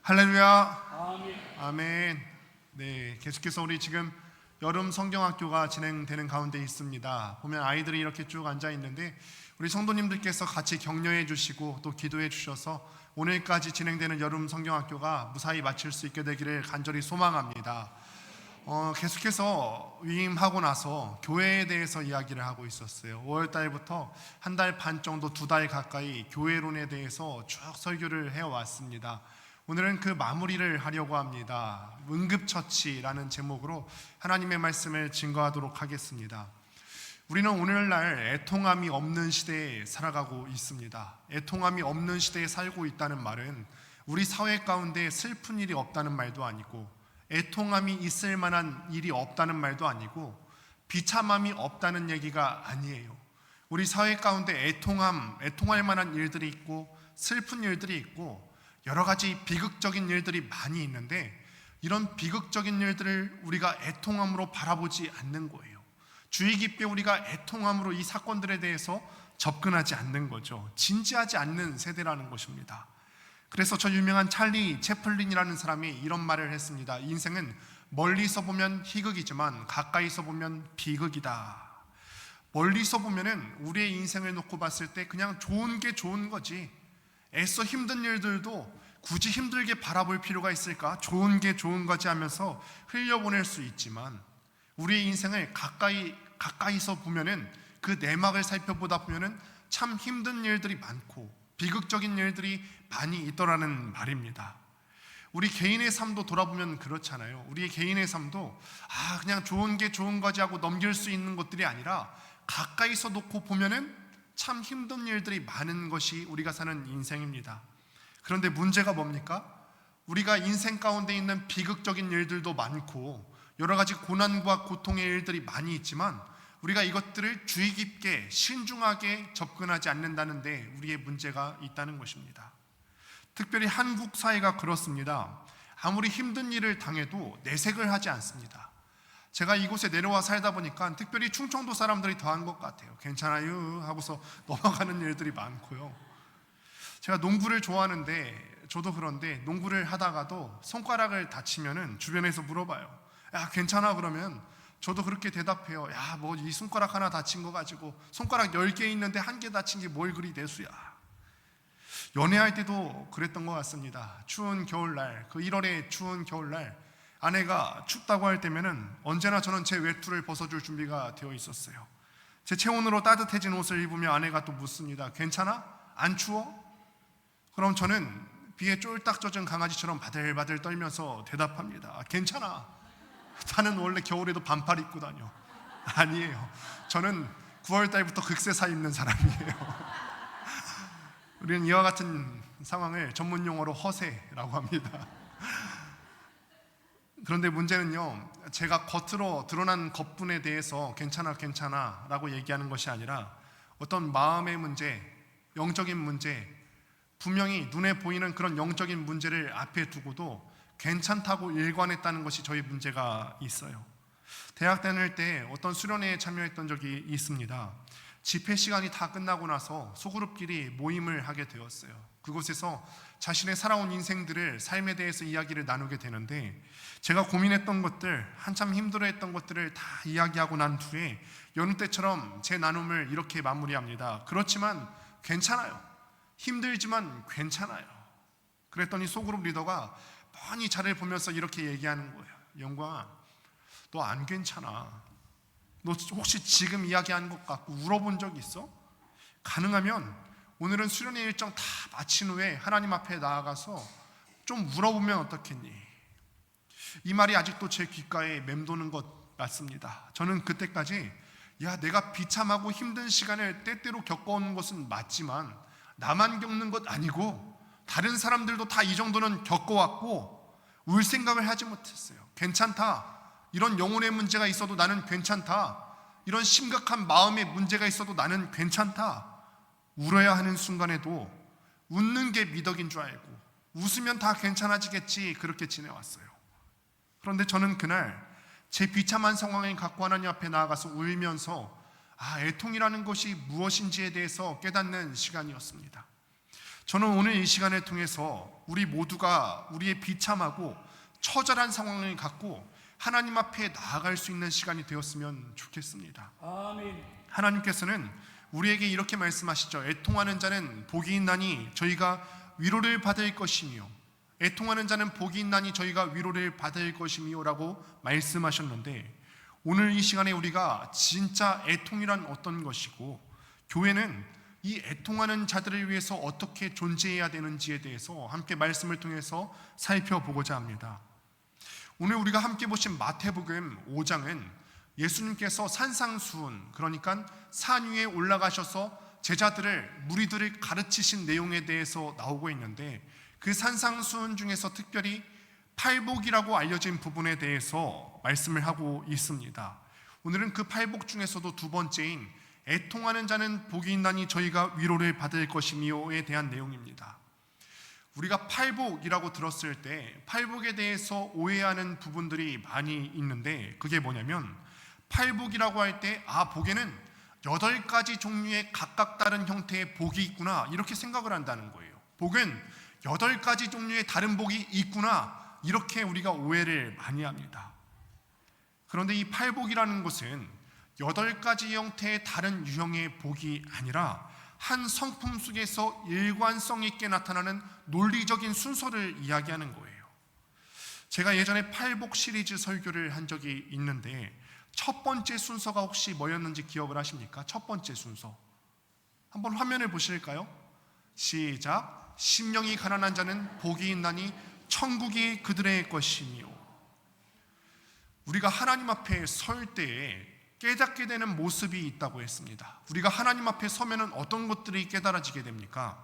할렐루야. 아멘. 아멘. 네, 계속해서 우리 지금 여름 성경학교가 진행되는 가운데 있습니다. 보면 아이들이 이렇게 쭉 앉아 있는데 우리 성도님들께서 같이 격려해 주시고 또 기도해 주셔서 오늘까지 진행되는 여름 성경학교가 무사히 마칠 수 있게 되기를 간절히 소망합니다. 계속해서 위임하고 나서 교회에 대해서 이야기를 하고 있었어요. 5월 달부터 한 달 반 정도, 2달 가까이 교회론에 대해서 쭉 설교를 해왔습니다. 오늘은 그 마무리를 하려고 합니다. 응급처치라는 제목으로 하나님의 말씀을 증거하도록 하겠습니다. 우리는 오늘날 애통함이 없는 시대에 살아가고 있습니다. 애통함이 없는 시대에 살고 있다는 말은 우리 사회 가운데 슬픈 일이 없다는 말도 아니고, 애통함이 있을 만한 일이 없다는 말도 아니고, 비참함이 없다는 얘기가 아니에요. 우리 사회 가운데 애통할 만한 일들이 있고 슬픈 일들이 있고 여러 가지 비극적인 일들이 많이 있는데, 이런 비극적인 일들을 우리가 애통함으로 바라보지 않는 거예요. 주의 깊게 우리가 애통함으로 이 사건들에 대해서 접근하지 않는 거죠. 진지하지 않는 세대라는 것입니다. 그래서 저 유명한 찰리 채플린이라는 사람이 이런 말을 했습니다. 인생은 멀리서 보면 희극이지만 가까이서 보면 비극이다. 멀리서 보면은 우리의 인생을 놓고 봤을 때 그냥 좋은 게 좋은 거지, 애써 힘든 일들도 굳이 힘들게 바라볼 필요가 있을까? 좋은 게 좋은 거지 하면서 흘려보낼 수 있지만, 우리의 인생을 가까이서 보면은, 그 내막을 살펴보다 보면은 참 힘든 일들이 많고 비극적인 일들이 많이 있더라는 말입니다. 우리 개인의 삶도 돌아보면 그렇잖아요. 우리 개인의 삶도 그냥 좋은 게 좋은 거지 하고 넘길 수 있는 것들이 아니라, 가까이서 놓고 보면은 참 힘든 일들이 많은 것이 우리가 사는 인생입니다. 그런데 문제가 뭡니까? 우리가 인생 가운데 있는 비극적인 일들도 많고 여러 가지 고난과 고통의 일들이 많이 있지만, 우리가 이것들을 주의 깊게 신중하게 접근하지 않는다는 데 우리의 문제가 있다는 것입니다. 특별히 한국 사회가 그렇습니다. 아무리 힘든 일을 당해도 내색을 하지 않습니다. 제가 이곳에 내려와 살다 보니까 특별히 충청도 사람들이 더한 것 같아요. 괜찮아요 하고서 넘어가는 일들이 많고요. 제가 농구를 좋아하는데, 저도 그런데 농구를 하다가도 손가락을 다치면은 주변에서 물어봐요. 야, 괜찮아? 그러면 저도 그렇게 대답해요. 야, 뭐 이 손가락 하나 다친 거 가지고 손가락 10개 있는데 1개 다친 게 뭘 그리 대수야. 연애할 때도 그랬던 것 같습니다. 추운 겨울날, 그 1월의 추운 겨울날, 아내가 춥다고 할 때면은 언제나 저는 제 외투를 벗어줄 준비가 되어 있었어요. 제 체온으로 따뜻해진 옷을 입으며 아내가 또 묻습니다. 괜찮아? 안 추워? 그럼 저는 비에 쫄딱 젖은 강아지처럼 바들바들 떨면서 대답합니다. 괜찮아. 나는 원래 겨울에도 반팔 입고 다녀. 아니에요. 저는 9월 달부터 극세사 입는 사람이에요. 우리는 이와 같은 상황을 전문 용어로 허세라고 합니다. 그런데 문제는요, 제가 겉으로 드러난 겉분에 대해서 괜찮아 라고 얘기하는 것이 아니라, 어떤 마음의 문제, 영적인 문제, 분명히 눈에 보이는 그런 영적인 문제를 앞에 두고도 괜찮다고 일관했다는 것이 저희 문제가 있어요. 대학 다닐 때 어떤 수련회에 참여했던 적이 있습니다. 집회 시간이 다 끝나고 나서 소그룹끼리 모임을 하게 되었어요. 그곳에서 자신의 살아온 인생들을, 삶에 대해서 이야기를 나누게 되는데, 제가 고민했던 것들, 한참 힘들어했던 것들을 다 이야기하고 난 후에 여느 때처럼 제 나눔을 이렇게 마무리합니다. 그렇지만 괜찮아요. 힘들지만 괜찮아요. 그랬더니 소그룹 리더가 뻔히 저를 보면서 이렇게 얘기하는 거예요. 영광아, 너 안 괜찮아. 너 혹시 지금 이야기하는 것 같고 울어본 적 있어? 가능하면 오늘은 수련회 일정 다 마친 후에 하나님 앞에 나아가서 좀 울어보면 어떻겠니? 이 말이 아직도 제 귓가에 맴도는 것 같습니다. 저는 그때까지 내가 비참하고 힘든 시간을 때때로 겪어오는 것은 맞지만 나만 겪는 것 아니고 다른 사람들도 다 이 정도는 겪어왔고 울 생각을 하지 못했어요. 괜찮다. 이런 영혼의 문제가 있어도 나는 괜찮다. 이런 심각한 마음의 문제가 있어도 나는 괜찮다. 울어야 하는 순간에도 웃는 게 미덕인 줄 알고 웃으면 다 괜찮아지겠지, 그렇게 지내왔어요. 그런데 저는 그날 제 비참한 상황을 갖고 하나님 앞에 나아가서 울면서 애통이라는 것이 무엇인지에 대해서 깨닫는 시간이었습니다. 저는 오늘 이 시간을 통해서 우리 모두가 우리의 비참하고 처절한 상황을 갖고 하나님 앞에 나아갈 수 있는 시간이 되었으면 좋겠습니다. 아멘. 하나님께서는 우리에게 이렇게 말씀하시죠. 애통하는 자는 복이 있나니 저희가 위로를 받을 것이며, 애통하는 자는 복이 있나니 저희가 위로를 받을 것이며 라고 말씀하셨는데, 오늘 이 시간에 우리가 진짜 애통이란 어떤 것이고, 교회는 이 애통하는 자들을 위해서 어떻게 존재해야 되는지에 대해서 함께 말씀을 통해서 살펴보고자 합니다. 오늘 우리가 함께 보신 마태복음 5장은 예수님께서 산상수훈, 그러니까 산 위에 올라가셔서 제자들을, 무리들을 가르치신 내용에 대해서 나오고 있는데, 그 산상수훈 중에서 특별히 팔복이라고 알려진 부분에 대해서 말씀을 하고 있습니다. 오늘은 그 팔복 중에서도 두 번째인 애통하는 자는 복이 있나니 저희가 위로를 받을 것이며에 대한 내용입니다. 우리가 팔복이라고 들었을 때 팔복에 대해서 오해하는 부분들이 많이 있는데, 그게 뭐냐면 팔복이라고 할 때 복에는 8가지 종류의 각각 다른 형태의 복이 있구나, 이렇게 생각을 한다는 거예요. 복은 8가지 종류의 다른 복이 있구나, 이렇게 우리가 오해를 많이 합니다. 그런데 이 팔복이라는 것은 8가지 형태의 다른 유형의 복이 아니라 한 성품 속에서 일관성 있게 나타나는 논리적인 순서를 이야기하는 거예요. 제가 예전에 팔복 시리즈 설교를 한 적이 있는데, 첫 번째 순서가 혹시 뭐였는지 기억을 하십니까? 첫 번째 순서 한번 화면을 보실까요? 시작. 심령이 가난한 자는 복이 있나니 천국이 그들의 것이며. 우리가 하나님 앞에 설 때에 깨닫게 되는 모습이 있다고 했습니다. 우리가 하나님 앞에 서면은 어떤 것들이 깨달아지게 됩니까?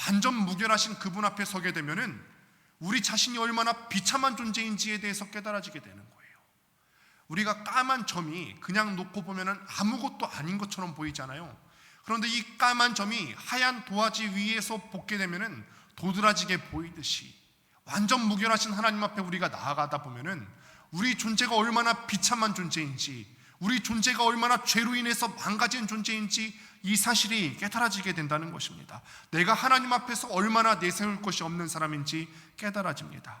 완전 무결하신 그분 앞에 서게 되면은 우리 자신이 얼마나 비참한 존재인지에 대해서 깨달아지게 되는 거예요. 우리가 까만 점이 그냥 놓고 보면은 아무것도 아닌 것처럼 보이잖아요. 그런데 이 까만 점이 하얀 도화지 위에서 볶게 되면은 도드라지게 보이듯이, 완전 무결하신 하나님 앞에 우리가 나아가다 보면은 우리 존재가 얼마나 비참한 존재인지, 우리 존재가 얼마나 죄로 인해서 망가진 존재인지 이 사실이 깨달아지게 된다는 것입니다. 내가 하나님 앞에서 얼마나 내세울 것이 없는 사람인지 깨달아집니다.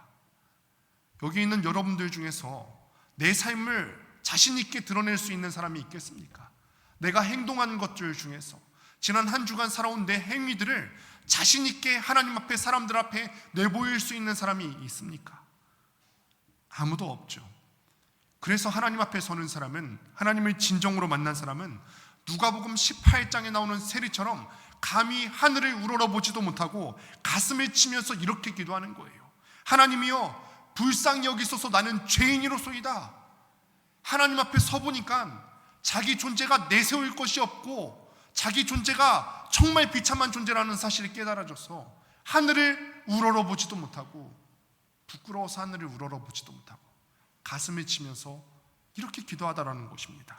여기 있는 여러분들 중에서 내 삶을 자신 있게 드러낼 수 있는 사람이 있겠습니까? 내가 행동한 것들 중에서 지난 한 주간 살아온 내 행위들을 자신 있게 하나님 앞에, 사람들 앞에 내보일 수 있는 사람이 있습니까? 아무도 없죠. 그래서 하나님 앞에 서는 사람은, 하나님을 진정으로 만난 사람은 누가복음 18장에 나오는 세리처럼 감히 하늘을 우러러보지도 못하고 가슴을 치면서 이렇게 기도하는 거예요. 하나님이여, 불쌍히 여기소서, 나는 죄인이로소이다. 하나님 앞에 서보니까 자기 존재가 내세울 것이 없고 자기 존재가 정말 비참한 존재라는 사실을 깨달아져서 하늘을 우러러보지도 못하고, 부끄러워서 하늘을 우러러보지도 못하고 가슴을 치면서 이렇게 기도하다라는 것입니다.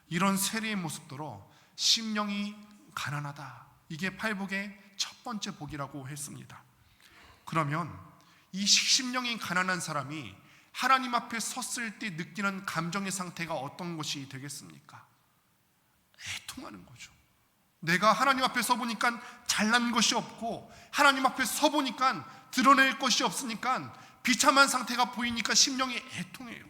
이런 세리의 모습대로 심령이 가난하다, 이게 팔복의 첫 번째 복이라고 했습니다. 그러면 이 심령이 가난한 사람이 하나님 앞에 섰을 때 느끼는 감정의 상태가 어떤 것이 되겠습니까? 애통하는 거죠. 내가 하나님 앞에 서보니까 잘난 것이 없고, 하나님 앞에 서보니까 드러낼 것이 없으니까 비참한 상태가 보이니까 심령이 애통해요.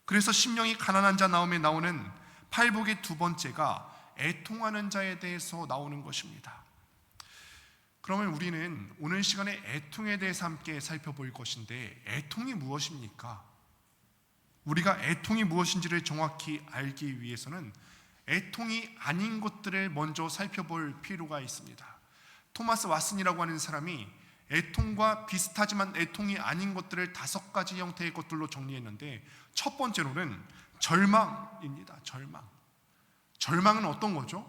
그래서 심령이 가난한 자 나옴에 나오는 팔복의 두 번째가 애통하는 자에 대해서 나오는 것입니다. 그러면 우리는 오늘 시간에 애통에 대해서 함께 살펴볼 것인데, 애통이 무엇입니까? 우리가 애통이 무엇인지를 정확히 알기 위해서는 애통이 아닌 것들을 먼저 살펴볼 필요가 있습니다. 토마스 왓슨이라고 하는 사람이 애통과 비슷하지만 애통이 아닌 것들을 5가지 형태의 것들로 정리했는데, 첫 번째로는 절망입니다. 절망은 어떤 거죠?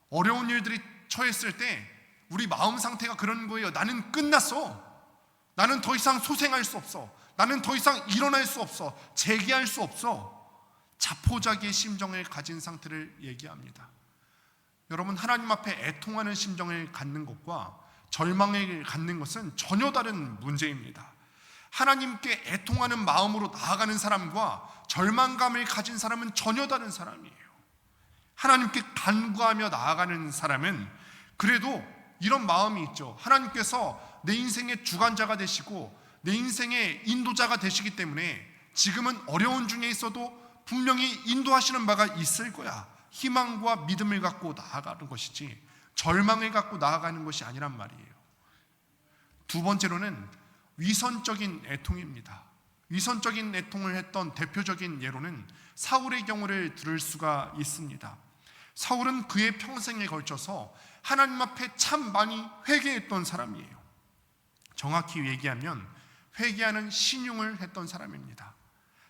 어려운 일들이 처했을 때 우리 마음 상태가 그런 거예요. 나는 끝났어. 나는 더 이상 소생할 수 없어. 나는 더 이상 일어날 수 없어. 재기할 수 없어. 자포자기의 심정을 가진 상태를 얘기합니다. 여러분, 하나님 앞에 애통하는 심정을 갖는 것과 절망을 갖는 것은 전혀 다른 문제입니다. 하나님께 애통하는 마음으로 나아가는 사람과 절망감을 가진 사람은 전혀 다른 사람이에요. 하나님께 간구하며 나아가는 사람은 그래도 이런 마음이 있죠. 하나님께서 내 인생의 주관자가 되시고 내 인생의 인도자가 되시기 때문에 지금은 어려운 중에 있어도 분명히 인도하시는 바가 있을 거야. 희망과 믿음을 갖고 나아가는 것이지 절망을 갖고 나아가는 것이 아니란 말이에요. 두 번째로는 위선적인 애통입니다. 위선적인 애통을 했던 대표적인 예로는 사울의 경우를 들을 수가 있습니다. 사울은 그의 평생에 걸쳐서 하나님 앞에 참 많이 회개했던 사람이에요. 정확히 얘기하면 회개하는 신용을 했던 사람입니다.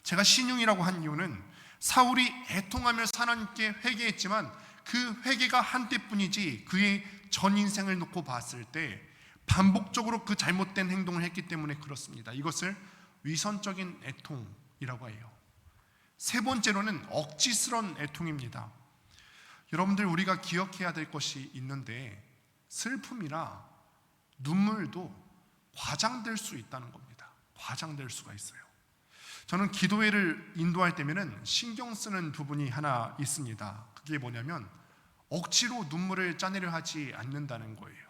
제가 신용이라고 한 이유는 사울이 애통하면서 하나님께 회개했지만 그 회개가 한때뿐이지 그의 전 인생을 놓고 봤을 때 반복적으로 그 잘못된 행동을 했기 때문에 그렇습니다. 이것을 위선적인 애통이라고 해요. 세 번째로는 억지스러운 애통입니다. 여러분들, 우리가 기억해야 될 것이 있는데 슬픔이나 눈물도 과장될 수 있다는 겁니다. 과장될 수가 있어요. 저는 기도회를 인도할 때면은 신경 쓰는 부분이 하나 있습니다. 그게 뭐냐면 억지로 눈물을 짜내려 하지 않는다는 거예요.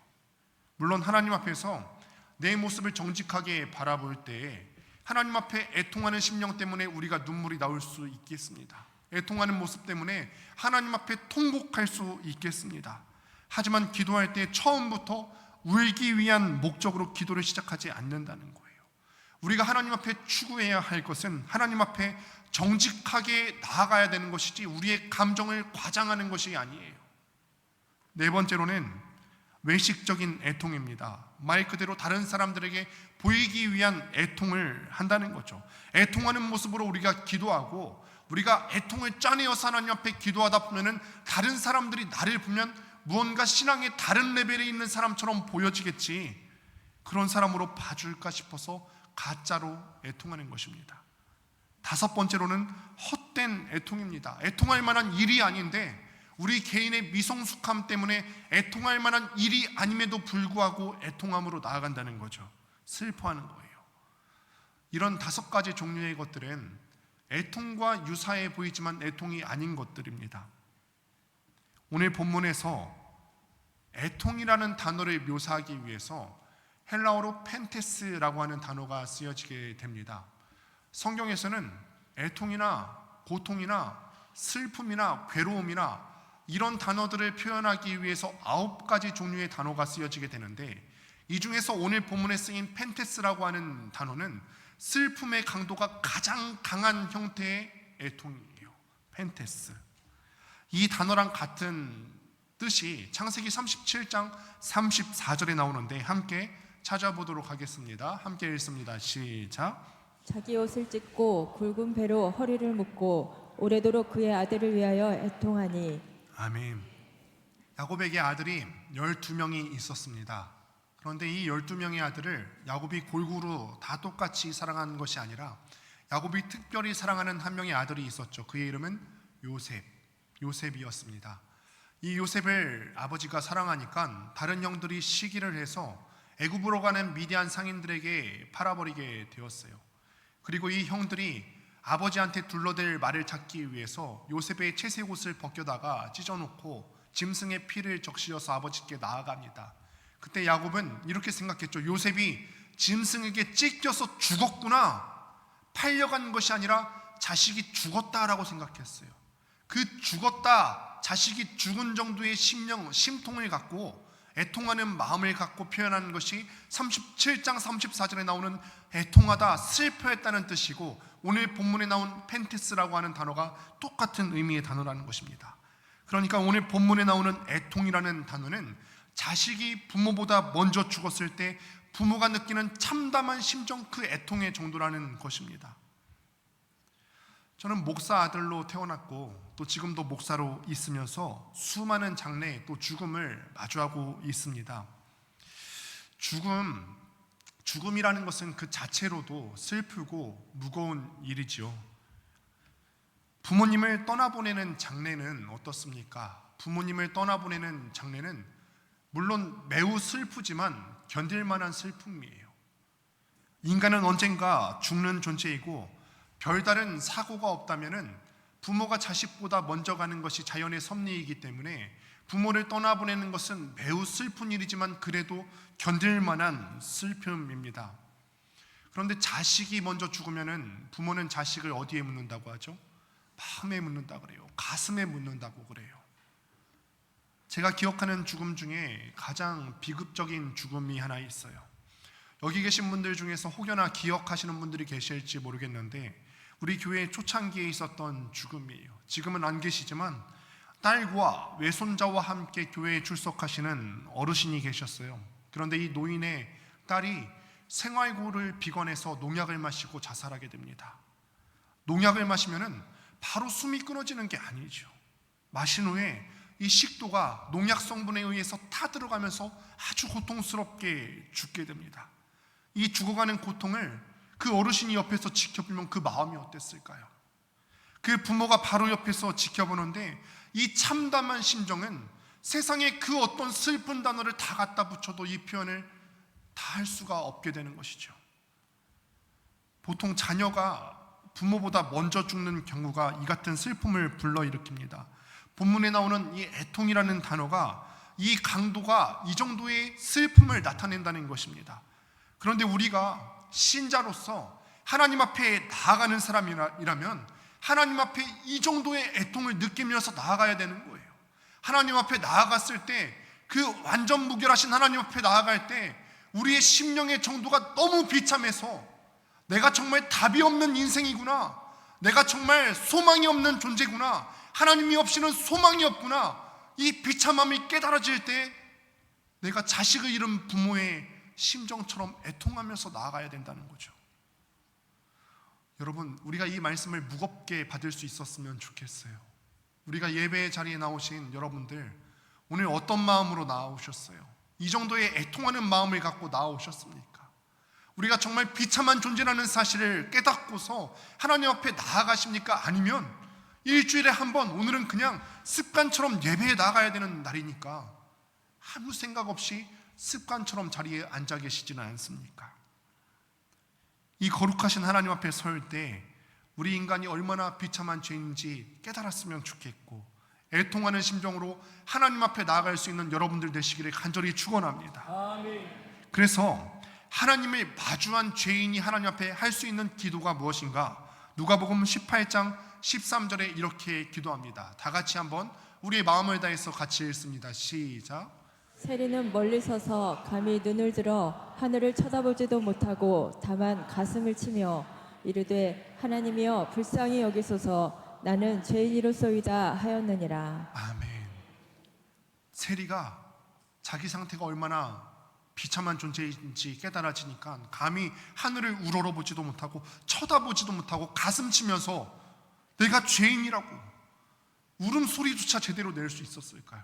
물론 하나님 앞에서 내 모습을 정직하게 바라볼 때 하나님 앞에 애통하는 심령 때문에 우리가 눈물이 나올 수 있겠습니다. 애통하는 모습 때문에 하나님 앞에 통곡할 수 있겠습니다. 하지만 기도할 때 처음부터 울기 위한 목적으로 기도를 시작하지 않는다는 거예요. 우리가 하나님 앞에 추구해야 할 것은 하나님 앞에 정직하게 나아가야 되는 것이지 우리의 감정을 과장하는 것이 아니에요. 네 번째로는 외식적인 애통입니다. 말 그대로 다른 사람들에게 보이기 위한 애통을 한다는 거죠. 애통하는 모습으로 우리가 기도하고 우리가 애통을 짜내어서 하나님 앞에 기도하다 보면은 다른 사람들이 나를 보면 무언가 신앙의 다른 레벨에 있는 사람처럼 보여지겠지, 그런 사람으로 봐줄까 싶어서 가짜로 애통하는 것입니다. 다섯 번째로는 헛된 애통입니다. 애통할 만한 일이 아닌데 우리 개인의 미성숙함 때문에 애통할 만한 일이 아님에도 불구하고 애통함으로 나아간다는 거죠. 슬퍼하는 거예요. 이런 다섯 가지 종류의 것들은 애통과 유사해 보이지만 애통이 아닌 것들입니다. 오늘 본문에서 애통이라는 단어를 묘사하기 위해서 헬라어로 펜테스라고 하는 단어가 쓰여지게 됩니다. 성경에서는 애통이나 고통이나 슬픔이나 괴로움이나 이런 단어들을 표현하기 위해서 9가지 종류의 단어가 쓰여지게 되는데, 이 중에서 오늘 본문에 쓰인 펜테스라고 하는 단어는 슬픔의 강도가 가장 강한 형태의 애통이에요. 펜테스. 이 단어랑 같은 뜻이 창세기 37장 34절에 나오는데 함께 찾아보도록 하겠습니다. 함께 읽습니다. 시작. 자기 옷을 찢고 굵은 배로 허리를 묶고 오래도록 그의 아들을 위하여 애통하니. 아멘. 야곱에게 아들이 12명이 있었습니다. 그런데 이 12명의 아들을 야곱이 골고루 다 똑같이 사랑하는 것이 아니라 야곱이 특별히 사랑하는 한 명의 아들이 있었죠. 그의 이름은 요셉이었습니다. 이 요셉을 아버지가 사랑하니까 다른 형들이 시기를 해서 애굽으로 가는 미디안 상인들에게 팔아버리게 되었어요. 그리고 이 형들이 아버지한테 둘러댈 말을 찾기 위해서 요셉의 채색 옷을 벗겨다가 찢어놓고 짐승의 피를 적시어서 아버지께 나아갑니다. 그때 야곱은 이렇게 생각했죠. 요셉이 짐승에게 찢겨서 죽었구나, 팔려간 것이 아니라 자식이 죽었다라고 생각했어요. 그 죽었다, 자식이 죽은 정도의 심통을 갖고 애통하는 마음을 갖고 표현하는 것이 37장 34절에 나오는 애통하다, 슬퍼했다는 뜻이고, 오늘 본문에 나온 펜테스라고 하는 단어가 똑같은 의미의 단어라는 것입니다. 그러니까 오늘 본문에 나오는 애통이라는 단어는 자식이 부모보다 먼저 죽었을 때 부모가 느끼는 참담한 심정, 그 애통의 정도라는 것입니다. 저는 목사 아들로 태어났고 또 지금도 목사로 있으면서 수많은 장래 또 죽음을 마주하고 있습니다. 죽음이라는 것은 그 자체로도 슬프고 무거운 일이지요. 부모님을 떠나보내는 장례는 어떻습니까? 부모님을 떠나보내는 장례는 물론 매우 슬프지만 견딜 만한 슬픔이에요. 인간은 언젠가 죽는 존재이고 별다른 사고가 없다면은 부모가 자식보다 먼저 가는 것이 자연의 섭리이기 때문에 부모를 떠나보내는 것은 매우 슬픈 일이지만 그래도 견딜 만한 슬픔입니다. 그런데 자식이 먼저 죽으면은 부모는 자식을 어디에 묻는다고 하죠? 마음에 묻는다 그래요. 가슴에 묻는다고 그래요. 제가 기억하는 죽음 중에 가장 비극적인 죽음이 하나 있어요. 여기 계신 분들 중에서 혹여나 기억하시는 분들이 계실지 모르겠는데 우리 교회 초창기에 있었던 죽음이에요. 지금은 안 계시지만 딸과 외손자와 함께 교회에 출석하시는 어르신이 계셨어요. 그런데 이 노인의 딸이 생활고를 비관해서 농약을 마시고 자살하게 됩니다. 농약을 마시면은 바로 숨이 끊어지는 게 아니죠. 마신 후에 이 식도가 농약 성분에 의해서 타들어가면서 아주 고통스럽게 죽게 됩니다. 이 죽어가는 고통을 그 어르신이 옆에서 지켜보면 그 마음이 어땠을까요? 그 부모가 바로 옆에서 지켜보는데 이 참담한 심정은 세상에 그 어떤 슬픈 단어를 다 갖다 붙여도 이 표현을 다 할 수가 없게 되는 것이죠. 보통 자녀가 부모보다 먼저 죽는 경우가 이 같은 슬픔을 불러일으킵니다. 본문에 나오는 이 애통이라는 단어가 이 강도가 이 정도의 슬픔을 나타낸다는 것입니다. 그런데 우리가 신자로서 하나님 앞에 나아가는 사람이라면 하나님 앞에 이 정도의 애통을 느끼면서 나아가야 되는 거예요. 하나님 앞에 나아갔을 때 그 완전 무결하신 하나님 앞에 나아갈 때 우리의 심령의 정도가 너무 비참해서 내가 정말 답이 없는 인생이구나, 내가 정말 소망이 없는 존재구나, 하나님이 없이는 소망이 없구나, 이 비참함이 깨달아질 때 내가 자식을 잃은 부모의 심정처럼 애통하면서 나아가야 된다는 거죠. 여러분, 우리가 이 말씀을 무겁게 받을 수 있었으면 좋겠어요. 우리가 예배의 자리에 나오신 여러분들, 오늘 어떤 마음으로 나오셨어요? 이 정도의 애통하는 마음을 갖고 나오셨습니까? 우리가 정말 비참한 존재라는 사실을 깨닫고서 하나님 앞에 나아가십니까? 아니면 일주일에 한 번, 오늘은 그냥 습관처럼 예배에 나가야 되는 날이니까 아무 생각 없이 습관처럼 자리에 앉아 계시지는 않습니까? 이 거룩하신 하나님 앞에 설 때 우리 인간이 얼마나 비참한 죄인지 깨달았으면 좋겠고, 애통하는 심정으로 하나님 앞에 나아갈 수 있는 여러분들 되시기를 간절히 축원합니다. 그래서 하나님을 마주한 죄인이 하나님 앞에 할 수 있는 기도가 무엇인가? 누가복음 18장 13절에 이렇게 기도합니다. 다 같이 한번 우리의 마음을 다해서 같이 읽습니다. 시작. 세리는 멀리 서서 감히 눈을 들어 하늘을 쳐다보지도 못하고 다만 가슴을 치며 이르되 하나님이여 불쌍히 여기소서 나는 죄인이로소이다 하였느니라. 아멘. 세리가 자기 상태가 얼마나 비참한 존재인지 깨달아지니까 감히 하늘을 우러러보지도 못하고 쳐다보지도 못하고 가슴 치면서 내가 죄인이라고 울음소리조차 제대로 낼 수 있었을까요?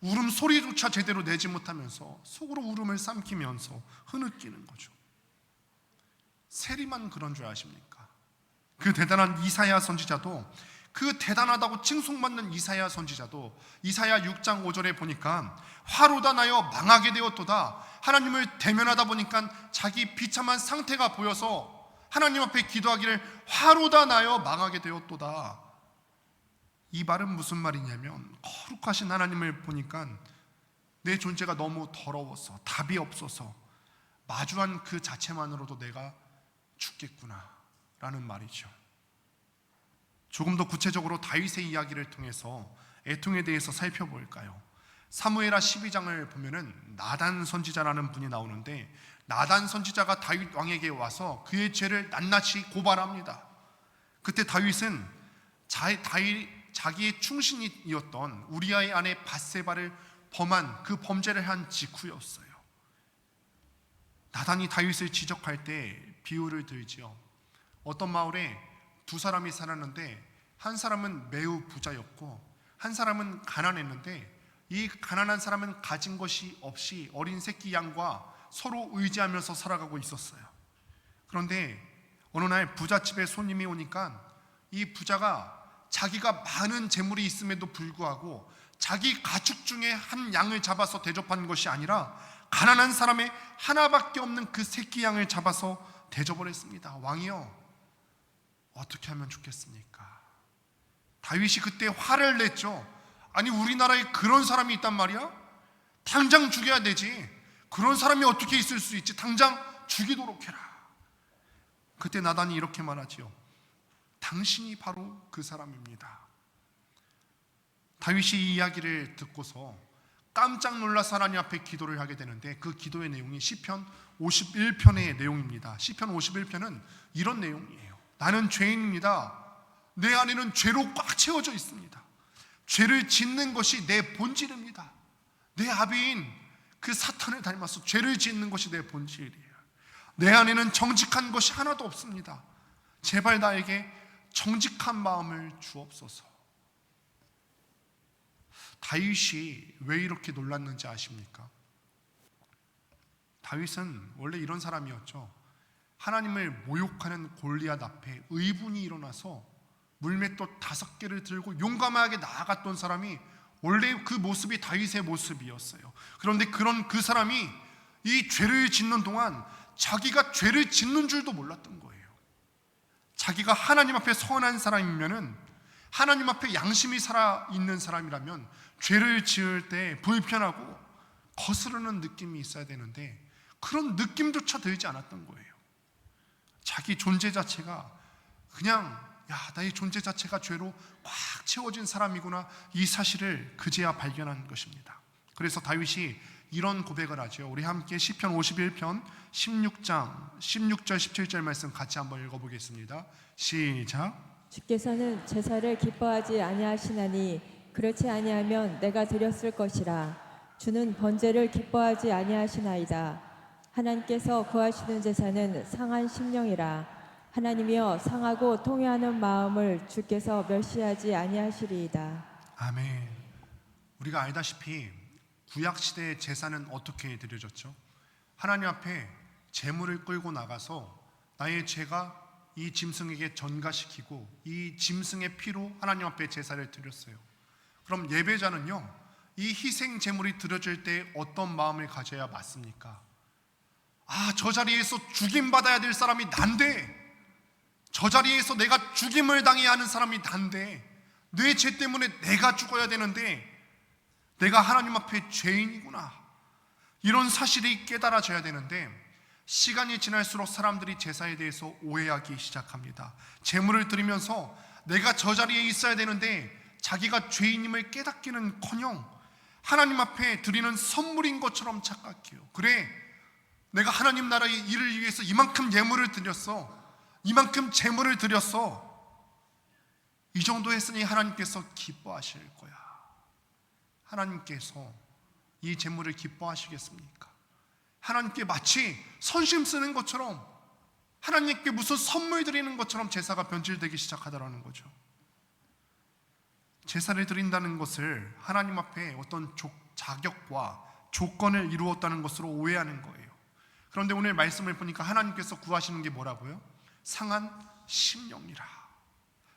울음소리조차 제대로 내지 못하면서 속으로 울음을 삼키면서 흐느끼는 거죠. 세리만 그런 줄 아십니까? 그 대단한 이사야 선지자도, 그 대단하다고 칭송받는 이사야 선지자도 이사야 6장 5절에 보니까 화로다 나여 망하게 되었도다, 하나님을 대면하다 보니까 자기 비참한 상태가 보여서 하나님 앞에 기도하기를 화로다 나여 망하게 되었도다. 이 말은 무슨 말이냐면 거룩하신 하나님을 보니까 내 존재가 너무 더러워서 답이 없어서 마주한 그 자체만으로도 내가 죽겠구나 라는 말이죠. 조금 더 구체적으로 다윗의 이야기를 통해서 애통에 대해서 살펴볼까요? 사무엘하 12장을 보면은 나단 선지자라는 분이 나오는데, 나단 선지자가 다윗 왕에게 와서 그의 죄를 낱낱이 고발합니다. 그때 다윗은 자기의 충신이었던 우리아의 아내 밧세바를 범한 그 범죄를 한 직후였어요. 나단이 다윗을 지적할 때 비유를 들지요. 어떤 마을에 두 사람이 살았는데 한 사람은 매우 부자였고 한 사람은 가난했는데, 이 가난한 사람은 가진 것이 없이 어린 새끼 양과 서로 의지하면서 살아가고 있었어요. 그런데 어느 날 부잣집에 손님이 오니까 이 부자가 자기가 많은 재물이 있음에도 불구하고 자기 가축 중에 한 양을 잡아서 대접한 것이 아니라 가난한 사람의 하나밖에 없는 그 새끼 양을 잡아서 대접을 했습니다. 왕이요, 어떻게 하면 좋겠습니까? 다윗이 그때 화를 냈죠. 아니 우리나라에 그런 사람이 있단 말이야? 당장 죽여야 되지. 그런 사람이 어떻게 있을 수 있지? 당장 죽이도록 해라. 그때 나단이 이렇게 말하지요. 당신이 바로 그 사람입니다. 다윗이 이 이야기를 듣고서 깜짝 놀라서 하나님 앞에 기도를 하게 되는데, 그 기도의 내용이 시편 51편의 내용입니다. 시편 51편은 이런 내용이에요. 나는 죄인입니다. 내 안에는 죄로 꽉 채워져 있습니다. 죄를 짓는 것이 내 본질입니다. 내 아비인 그 사탄을 닮아서 죄를 짓는 것이 내 본질이에요. 내 안에는 정직한 것이 하나도 없습니다. 제발 나에게 정직한 마음을 주옵소서. 다윗이 왜 이렇게 놀랐는지 아십니까? 다윗은 원래 이런 사람이었죠. 하나님을 모욕하는 골리앗 앞에 의분이 일어나서 물맷돌 5개를 들고 용감하게 나아갔던 사람이 원래 그 모습이 다윗의 모습이었어요. 그런데 그 사람이 이 죄를 짓는 동안 자기가 죄를 짓는 줄도 몰랐던 거예요. 자기가 하나님 앞에 선한 사람이면은, 하나님 앞에 양심이 살아있는 사람이라면 죄를 지을 때 불편하고 거스르는 느낌이 있어야 되는데 그런 느낌조차 들지 않았던 거예요. 자기 존재 자체가 그냥 나의 존재 자체가 죄로 꽉 채워진 사람이구나, 이 사실을 그제야 발견한 것입니다. 그래서 다윗이 이런 고백을 하죠. 우리 함께 시편 51편 16장 16절 17절 말씀 같이 한번 읽어보겠습니다. 시작. 주께서는 제사를 기뻐하지 아니하시나니 그렇지 아니하면 내가 드렸을 것이라. 주는 번제를 기뻐하지 아니하시나이다. 하나님께서 구하시는 제사는 상한 심령이라. 하나님이여 상하고 통회하는 마음을 주께서 멸시하지 아니하시리이다. 아멘. 우리가 알다시피 구약시대의 제사는 어떻게 드려졌죠? 하나님 앞에 제물을 끌고 나가서 나의 죄가 이 짐승에게 전가시키고 이 짐승의 피로 하나님 앞에 제사를 드렸어요. 그럼 예배자는요, 이 희생 제물이 드려질 때 어떤 마음을 가져야 맞습니까? 저 자리에서 죽임받아야 될 사람이 난데, 저 자리에서 내가 죽임을 당해야 하는 사람이 난데, 내 죄 때문에 내가 죽어야 되는데 내가 하나님 앞에 죄인이구나, 이런 사실이 깨달아져야 되는데, 시간이 지날수록 사람들이 제사에 대해서 오해하기 시작합니다. 제물을 드리면서 내가 저 자리에 있어야 되는데 자기가 죄인임을 깨닫기는커녕 하나님 앞에 드리는 선물인 것처럼 착각해요. 그래, 내가 하나님 나라의 일을 위해서 이만큼 예물을 드렸어, 이만큼 제물을 드렸어, 이 정도 했으니 하나님께서 기뻐하실 거야. 하나님께서 이 제물을 기뻐하시겠습니까? 하나님께 마치 선심 쓰는 것처럼, 하나님께 무슨 선물 드리는 것처럼 제사가 변질되기 시작하더라는 거죠. 제사를 드린다는 것을 하나님 앞에 어떤 자격과 조건을 이루었다는 것으로 오해하는 거예요. 그런데 오늘 말씀을 보니까 하나님께서 구하시는 게 뭐라고요? 상한 심령이라.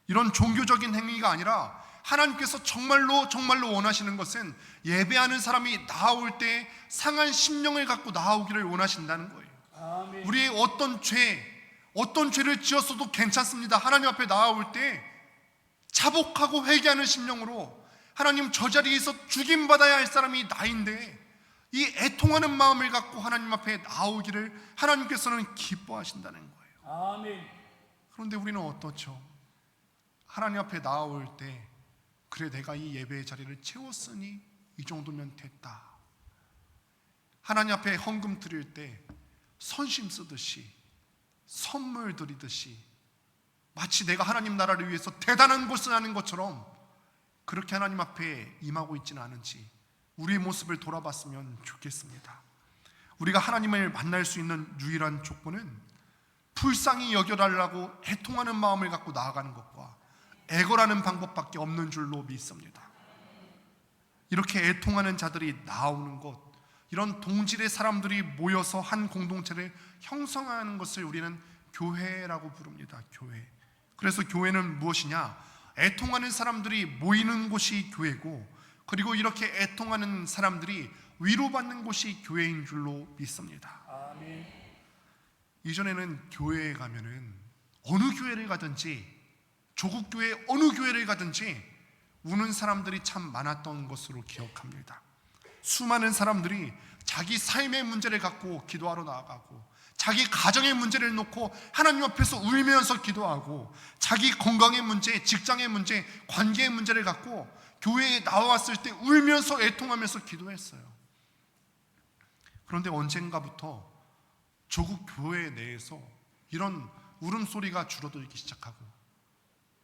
이런 종교적인 행위가 아니라 하나님께서 정말로 원하시는 것은 예배하는 사람이 나아올 때 상한 심령을 갖고 나아오기를 원하신다는 거예요. 아멘. 우리의 어떤 죄를 지었어도 괜찮습니다. 하나님 앞에 나아올 때 자복하고 회개하는 심령으로, 하나님 저 자리에서 죽임받아야 할 사람이 나인데 이 애통하는 마음을 갖고 하나님 앞에 나오기를 하나님께서는 기뻐하신다는 거예요. 아멘. 그런데 우리는 어떻죠? 하나님 앞에 나아올 때, 그래 내가 이 예배의 자리를 채웠으니 이 정도면 됐다. 하나님 앞에 헌금 드릴 때 선심 쓰듯이, 선물 드리듯이, 마치 내가 하나님 나라를 위해서 대단한 것을 하는 것처럼 그렇게 하나님 앞에 임하고 있지는 않은지 우리의 모습을 돌아봤으면 좋겠습니다. 우리가 하나님을 만날 수 있는 유일한 조건은 불쌍히 여겨달라고 애통하는 마음을 갖고 나아가는 것과 애걸하는 방법밖에 없는 줄로 믿습니다. 이렇게 애통하는 자들이 나오는 것, 이런 동질의 사람들이 모여서 한 공동체를 형성하는 것을 우리는 교회라고 부릅니다. 교회. 그래서 교회는 무엇이냐? 애통하는 사람들이 모이는 곳이 교회고, 그리고 이렇게 애통하는 사람들이 위로받는 곳이 교회인 줄로 믿습니다. 아멘. 이전에는 교회에 가면은 어느 교회를 가든지, 조국 교회 어느 교회를 가든지 우는 사람들이 참 많았던 것으로 기억합니다. 수많은 사람들이 자기 삶의 문제를 갖고 기도하러 나아가고, 자기 가정의 문제를 놓고 하나님 앞에서 울면서 기도하고, 자기 건강의 문제, 직장의 문제, 관계의 문제를 갖고 교회에 나왔을 때 울면서 애통하면서 기도했어요. 그런데 언젠가부터 조국 교회 내에서 이런 울음소리가 줄어들기 시작하고,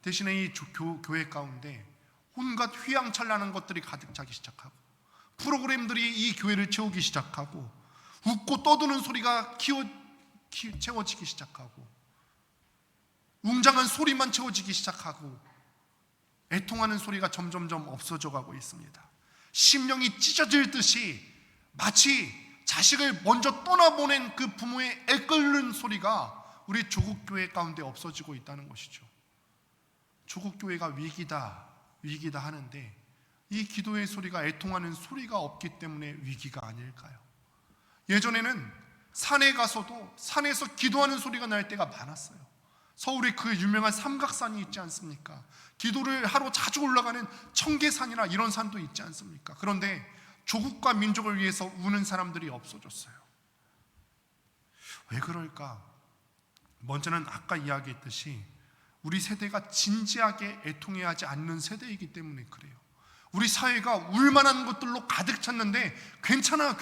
대신에 이 교회 가운데 온갖 휘황찬란한 것들이 가득 차기 시작하고, 프로그램들이 이 교회를 채우기 시작하고, 웃고 떠드는 소리가 채워지기 시작하고, 웅장한 소리만 채워지기 시작하고, 애통하는 소리가 점점점 없어져 가고 있습니다. 심령이 찢어질 듯이 마치 자식을 먼저 떠나보낸 그 부모의 애끓는 소리가 우리 조국교회 가운데 없어지고 있다는 것이죠. 조국교회가 위기다 하는데, 이 기도의 소리가, 애통하는 소리가 없기 때문에 위기가 아닐까요? 예전에는 산에 가서도 산에서 기도하는 소리가 날 때가 많았어요. 서울에 그 유명한 삼각산이 있지 않습니까? 기도를 하러 자주 올라가는 청계산이나 이런 산도 있지 않습니까? 그런데 조국과 민족을 위해서 우는 사람들이 없어졌어요. 왜 그럴까? 먼저는 아까 이야기했듯이 우리 세대가 진지하게 애통해야 하지 않는 세대이기 때문에 그래요. 우리 사회가 울만한 것들로 가득 찼는데 괜찮아.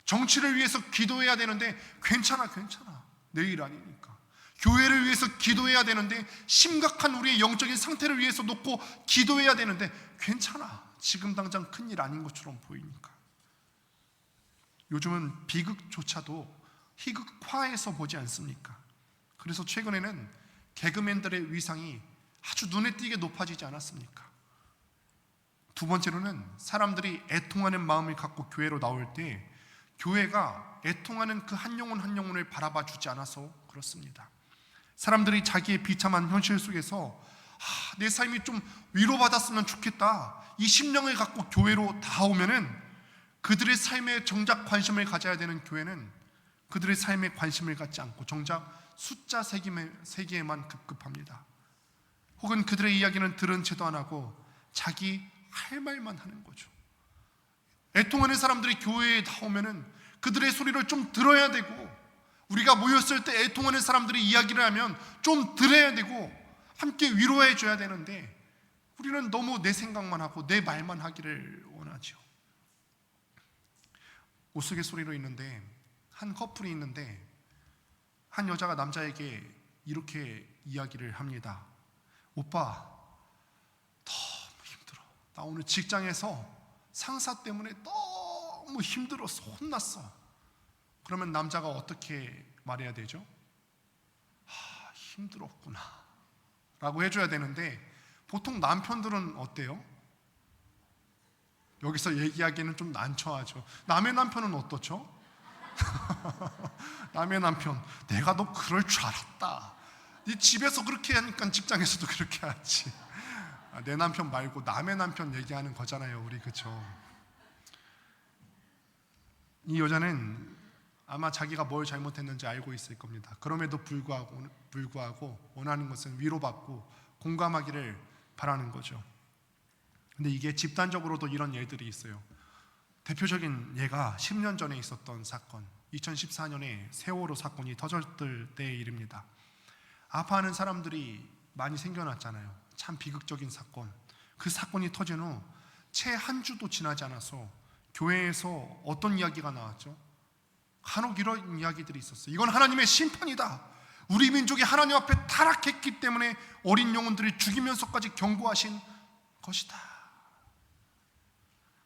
정치를 위해서 기도해야 되는데 괜찮아. 내일 아니니까. 교회를 위해서 기도해야 되는데, 심각한 우리의 영적인 상태를 위해서 놓고 기도해야 되는데 괜찮아. 지금 당장 큰일 아닌 것처럼 보이니까. 요즘은 비극조차도 희극화해서 보지 않습니까? 그래서 최근에는 개그맨들의 위상이 아주 눈에 띄게 높아지지 않았습니까? 두 번째로는 사람들이 애통하는 마음을 갖고 교회로 나올 때 교회가 애통하는 그 한 영혼을 바라봐 주지 않아서 그렇습니다. 사람들이 자기의 비참한 현실 속에서 내 삶이 좀 위로받았으면 좋겠다, 이 심령을 갖고 교회로 나오면은 그들의 삶에 정작 관심을 가져야 되는 교회는 그들의 삶에 관심을 갖지 않고 정작 숫자 세기에만 급급합니다. 혹은 그들의 이야기는 들은 채도 안 하고 자기 할 말만 하는 거죠. 애통하는 사람들이 교회에 나오면은 그들의 소리를 좀 들어야 되고, 우리가 모였을 때 애통하는 사람들이 이야기를 하면 좀 들어야 되고 함께 위로해 줘야 되는데, 우리는 너무 내 생각만 하고 내 말만 하기를 원하죠. 우스갯소리로 있는데, 한 커플이 있는데 한 여자가 남자에게 이렇게 이야기를 합니다. 오빠, 너무 힘들어. 나 오늘 직장에서 상사 때문에 너무 힘들어서 혼났어. 그러면 남자가 어떻게 말해야 되죠? 힘들었구나 라고 해줘야 되는데, 보통 남편들은 어때요? 여기서 얘기하기는 좀 난처하죠. 남의 남편은 어떻죠? 남의 남편, 내가 너 그럴 줄 알았다. 네 집에서 그렇게 하니까 직장에서도 그렇게 하지. 내 남편 말고 남의 남편 얘기하는 거잖아요, 우리. 그렇죠? 이 여자는 아마 자기가 뭘 잘못했는지 알고 있을 겁니다. 그럼에도 불구하고 원하는 것은 위로받고 공감하기를 바라는 거죠. 근데 이게 집단적으로도 이런 예들이 있어요. 대표적인 예가 10년 전에 있었던 사건, 2014년에 세월호 사건이 터졌을 때의 일입니다. 아파하는 사람들이 많이 생겨났잖아요. 참 비극적인 사건. 그 사건이 터진 후 채 한 주도 지나지 않아서 교회에서 어떤 이야기가 나왔죠? 간혹 이런 이야기들이 있었어요. 이건 하나님의 심판이다. 우리 민족이 하나님 앞에 타락했기 때문에 어린 영혼들을 죽이면서까지 경고하신 것이다.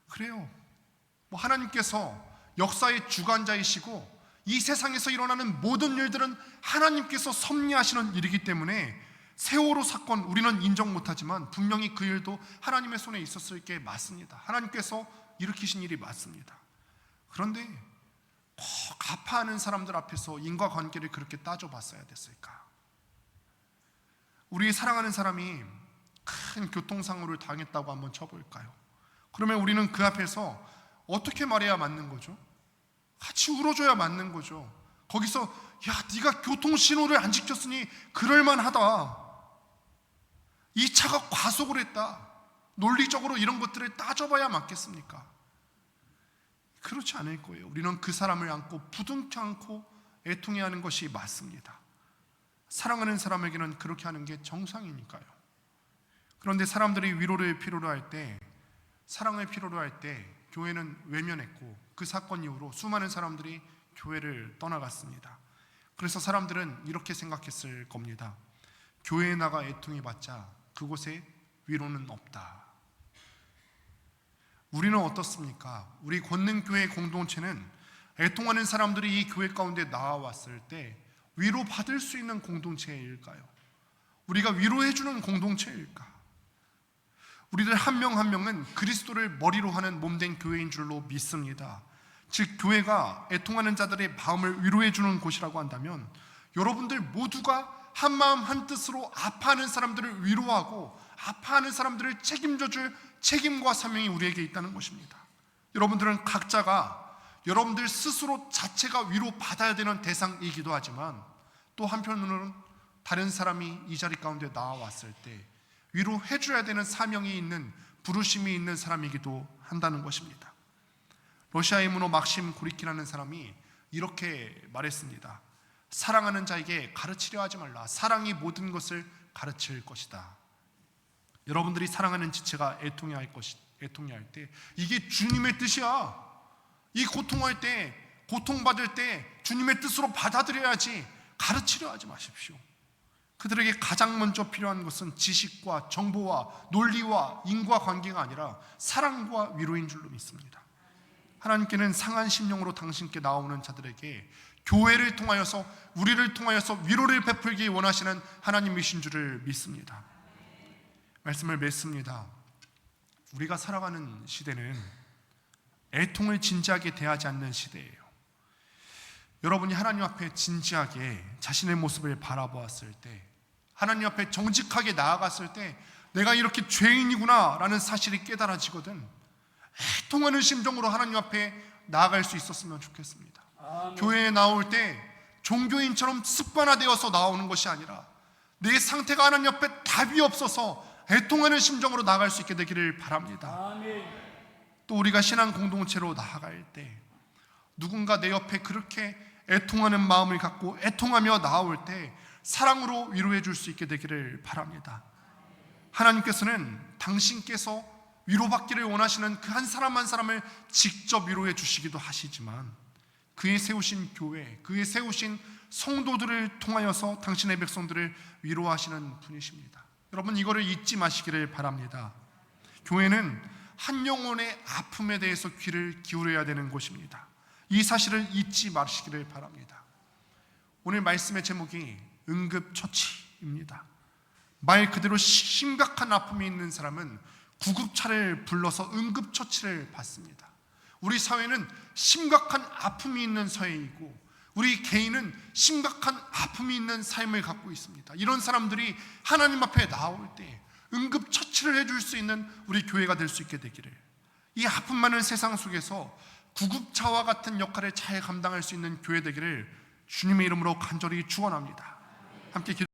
그래요. 하나님께서 역사의 주관자이시고 이 세상에서 일어나는 모든 일들은 하나님께서 섭리하시는 일이기 때문에 세월호 사건 우리는 인정 못하지만 분명히 그 일도 하나님의 손에 있었을 게 맞습니다. 하나님께서 일으키신 일이 맞습니다. 그런데 꼭 아파하는 사람들 앞에서 인과관계를 그렇게 따져봤어야 됐을까? 우리 사랑하는 사람이 큰 교통사고를 당했다고 한번 쳐볼까요? 그러면 우리는 그 앞에서 어떻게 말해야 맞는 거죠? 같이 울어줘야 맞는 거죠. 거기서 야, 네가 교통신호를 안 지켰으니 그럴만하다, 이 차가 과속을 했다, 논리적으로 이런 것들을 따져봐야 맞겠습니까? 그렇지 않을 거예요. 우리는 그 사람을 안고 부둥켜 안고 애통해 하는 것이 맞습니다. 사랑하는 사람에게는 그렇게 하는 게 정상이니까요. 그런데 사람들이 위로를 필요로 할 때, 사랑을 필요로 할 때 교회는 외면했고, 그 사건 이후로 수많은 사람들이 교회를 떠나갔습니다. 그래서 사람들은 이렇게 생각했을 겁니다. 교회에 나가 애통해 봤자 그곳에 위로는 없다. 우리는 어떻습니까? 우리 권능교회 공동체는 애통하는 사람들이 이 교회 가운데 나와왔을 때 위로받을 수 있는 공동체일까요? 우리가 위로해주는 공동체일까? 우리들 한 명 한 명은 그리스도를 머리로 하는 몸된 교회인 줄로 믿습니다. 즉 교회가 애통하는 자들의 마음을 위로해주는 곳이라고 한다면 여러분들 모두가 한마음 한뜻으로 아파하는 사람들을 위로하고 아파하는 사람들을 책임져줄 책임과 사명이 우리에게 있다는 것입니다. 여러분들은 각자가 여러분들 스스로 자체가 위로받아야 되는 대상이기도 하지만 또 한편으로는 다른 사람이 이 자리 가운데 나와왔을 때 위로해줘야 되는 사명이 있는 부르심이 있는 사람이기도 한다는 것입니다. 러시아의 문호 막심 고리키라는 사람이 이렇게 말했습니다. 사랑하는 자에게 가르치려 하지 말라. 사랑이 모든 것을 가르칠 것이다. 여러분들이 사랑하는 지체가 애통해할 때 이게 주님의 뜻이야. 이 고통할 때, 고통받을 때 주님의 뜻으로 받아들여야지 가르치려 하지 마십시오. 그들에게 가장 먼저 필요한 것은 지식과 정보와 논리와 인과관계가 아니라 사랑과 위로인 줄로 믿습니다. 하나님께는 상한 심령으로 당신께 나오는 자들에게 교회를 통하여서 우리를 통하여서 위로를 베풀기 원하시는 하나님이신 줄을 믿습니다. 말씀을 맺습니다. 우리가 살아가는 시대는 애통을 진지하게 대하지 않는 시대예요. 여러분이 하나님 앞에 진지하게 자신의 모습을 바라보았을 때, 하나님 앞에 정직하게 나아갔을 때 내가 이렇게 죄인이구나 라는 사실이 깨달아지거든 애통하는 심정으로 하나님 앞에 나아갈 수 있었으면 좋겠습니다. 교회에 나올 때 종교인처럼 습관화되어서 나오는 것이 아니라 내 상태가 하나님 앞에 답이 없어서 애통하는 심정으로 나아갈 수 있게 되기를 바랍니다. 또 우리가 신앙 공동체로 나아갈 때 누군가 내 옆에 그렇게 애통하는 마음을 갖고 애통하며 나올 때 사랑으로 위로해 줄 수 있게 되기를 바랍니다. 하나님께서는 당신께서 위로받기를 원하시는 그 한 사람 한 사람을 직접 위로해 주시기도 하시지만 그의 세우신 교회, 그의 세우신 성도들을 통하여서 당신의 백성들을 위로하시는 분이십니다. 여러분 이거를 잊지 마시기를 바랍니다. 교회는 한 영혼의 아픔에 대해서 귀를 기울여야 되는 곳입니다. 이 사실을 잊지 마시기를 바랍니다. 오늘 말씀의 제목이 응급처치입니다. 말 그대로 심각한 아픔이 있는 사람은 구급차를 불러서 응급처치를 받습니다. 우리 사회는 심각한 아픔이 있는 사회이고 우리 개인은 심각한 아픔이 있는 삶을 갖고 있습니다. 이런 사람들이 하나님 앞에 나올 때 응급처치를 해줄 수 있는 우리 교회가 될 수 있게 되기를, 이 아픔 많은 세상 속에서 구급차와 같은 역할을 잘 감당할 수 있는 교회 되기를 주님의 이름으로 간절히 축원합니다. 함께